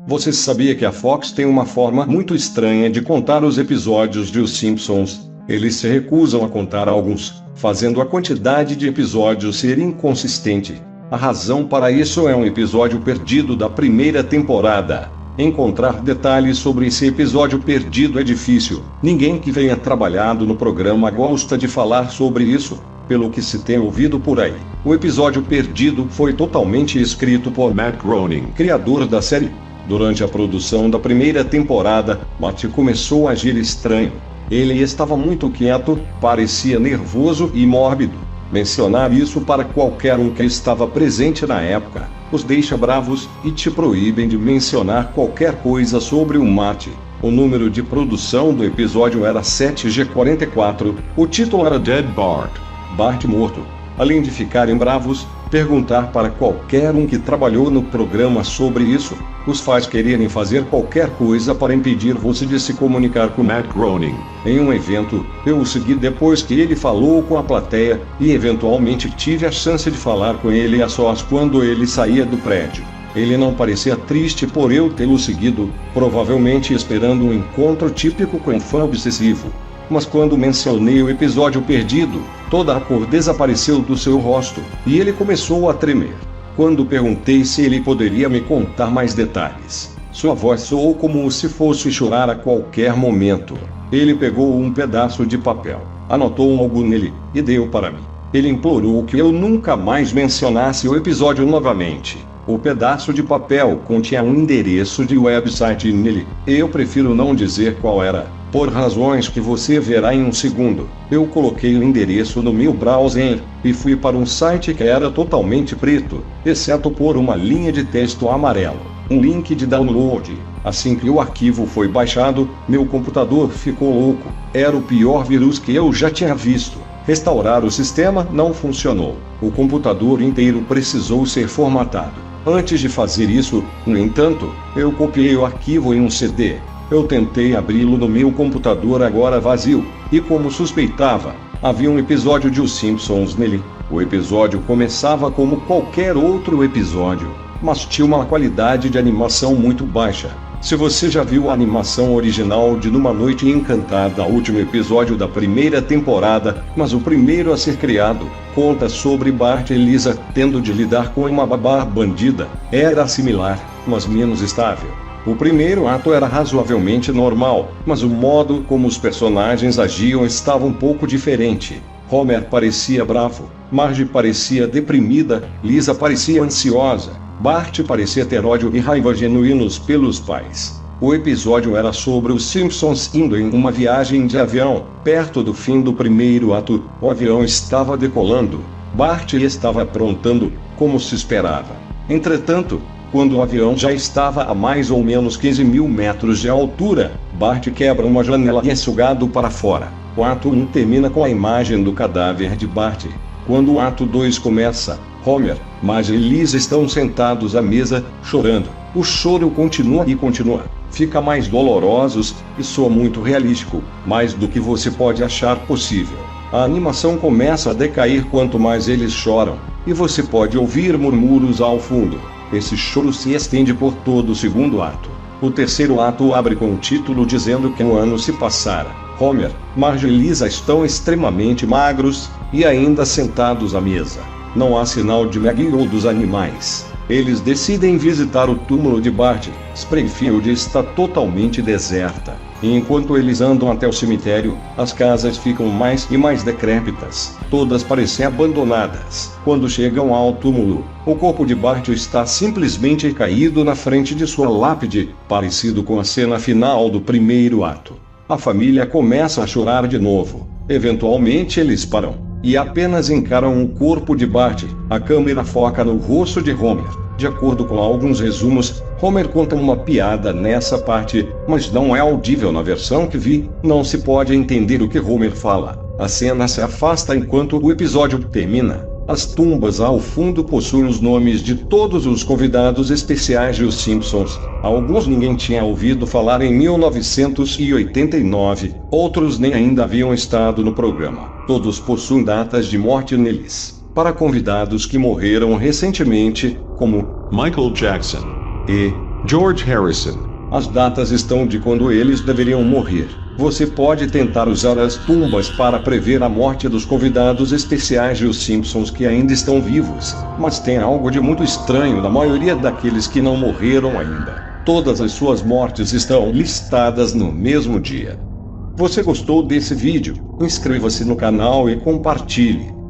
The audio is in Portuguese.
Você sabia que a Fox tem uma forma muito estranha de contar os episódios de Os Simpsons? Eles se recusam a contar alguns, fazendo a quantidade de episódios ser inconsistente. A razão para isso é um episódio perdido da primeira temporada. Encontrar detalhes sobre esse episódio perdido é difícil. Ninguém que tenha trabalhado no programa gosta de falar sobre isso, pelo que se tem ouvido por aí. O episódio perdido foi totalmente escrito por Matt Groening, criador da série. Durante a produção da primeira temporada, Matt começou a agir estranho. Ele estava muito quieto, parecia nervoso e mórbido. Mencionar isso para qualquer um que estava presente na época os deixa bravos e te proíbem de mencionar qualquer coisa sobre o Matt. O número de produção do episódio era 7G44, o título era Dead Bart, Bart morto. Além de ficarem bravos, perguntar para qualquer um que trabalhou no programa sobre isso, os faz quererem fazer qualquer coisa para impedir você de se comunicar com Matt Groening. Em um evento, eu o segui depois que ele falou com a plateia, e eventualmente tive a chance de falar com ele a sós quando ele saía do prédio. Ele não parecia triste por eu tê-lo seguido, provavelmente esperando um encontro típico com um fã obsessivo. Mas quando mencionei o episódio perdido, toda a cor desapareceu do seu rosto, e ele começou a tremer. Quando perguntei se ele poderia me contar mais detalhes, sua voz soou como se fosse chorar a qualquer momento. Ele pegou um pedaço de papel, anotou algo nele, e deu para mim. Ele implorou que eu nunca mais mencionasse o episódio novamente. O pedaço de papel continha um endereço de website nele. Eu prefiro não dizer qual era, por razões que você verá em um segundo. Eu coloquei o endereço no meu browser, e fui para um site que era totalmente preto, exceto por uma linha de texto amarelo. Um link de download. Assim que o arquivo foi baixado, meu computador ficou louco. Era o pior vírus que eu já tinha visto. Restaurar o sistema não funcionou. O computador inteiro precisou ser formatado. Antes de fazer isso, no entanto, eu copiei o arquivo em um CD. Eu tentei abri-lo no meu computador agora vazio, e como suspeitava, havia um episódio de Os Simpsons nele. O episódio começava como qualquer outro episódio, mas tinha uma qualidade de animação muito baixa. Se você já viu a animação original de Numa Noite Encantada, o último episódio da primeira temporada, mas o primeiro a ser criado, conta sobre Bart e Lisa tendo de lidar com uma babá bandida. Era similar, mas menos estável. O primeiro ato era razoavelmente normal, mas o modo como os personagens agiam estava um pouco diferente. Homer parecia bravo, Marge parecia deprimida, Lisa parecia ansiosa, Bart parecia ter ódio e raiva genuínos pelos pais. O episódio era sobre os Simpsons indo em uma viagem de avião. Perto do fim do primeiro ato, o avião estava decolando. Bart estava aprontando, como se esperava. Entretanto, quando o avião já estava a mais ou menos 15.000 metros de altura, Bart quebra uma janela e é sugado para fora. O ato 1 termina com a imagem do cadáver de Bart. Quando o ato 2 começa, Homer, Marge e Lisa estão sentados à mesa, chorando. O choro continua e continua. Fica mais dolorosos, e soa muito realístico, mais do que você pode achar possível. A animação começa a decair quanto mais eles choram, e você pode ouvir murmúrios ao fundo. Esse choro se estende por todo o segundo ato. O terceiro ato abre com o título dizendo que um ano se passara. Homer, Marge e Lisa estão extremamente magros, e ainda sentados à mesa. Não há sinal de Maggie ou dos animais. Eles decidem visitar o túmulo de Bart. Springfield está totalmente deserta. E enquanto eles andam até o cemitério, as casas ficam mais e mais decrépitas. Todas parecem abandonadas. Quando chegam ao túmulo, o corpo de Bart está simplesmente caído na frente de sua lápide, parecido com a cena final do primeiro ato. A família começa a chorar de novo. Eventualmente eles param e apenas encaram o corpo de Bart. A câmera foca no rosto de Homer. De acordo com alguns resumos, Homer conta uma piada nessa parte, mas não é audível na versão que vi. Não se pode entender o que Homer fala. A cena se afasta enquanto o episódio termina. As tumbas ao fundo possuem os nomes de todos os convidados especiais de Os Simpsons. Alguns ninguém tinha ouvido falar em 1989, outros nem ainda haviam estado no programa. Todos possuem datas de morte neles. Para convidados que morreram recentemente, como Michael Jackson e George Harrison. As datas estão de quando eles deveriam morrer. Você pode tentar usar as tumbas para prever a morte dos convidados especiais de Os Simpsons que ainda estão vivos, mas tem algo de muito estranho na maioria daqueles que não morreram ainda. Todas as suas mortes estão listadas no mesmo dia. Você gostou desse vídeo? Inscreva-se no canal e compartilhe.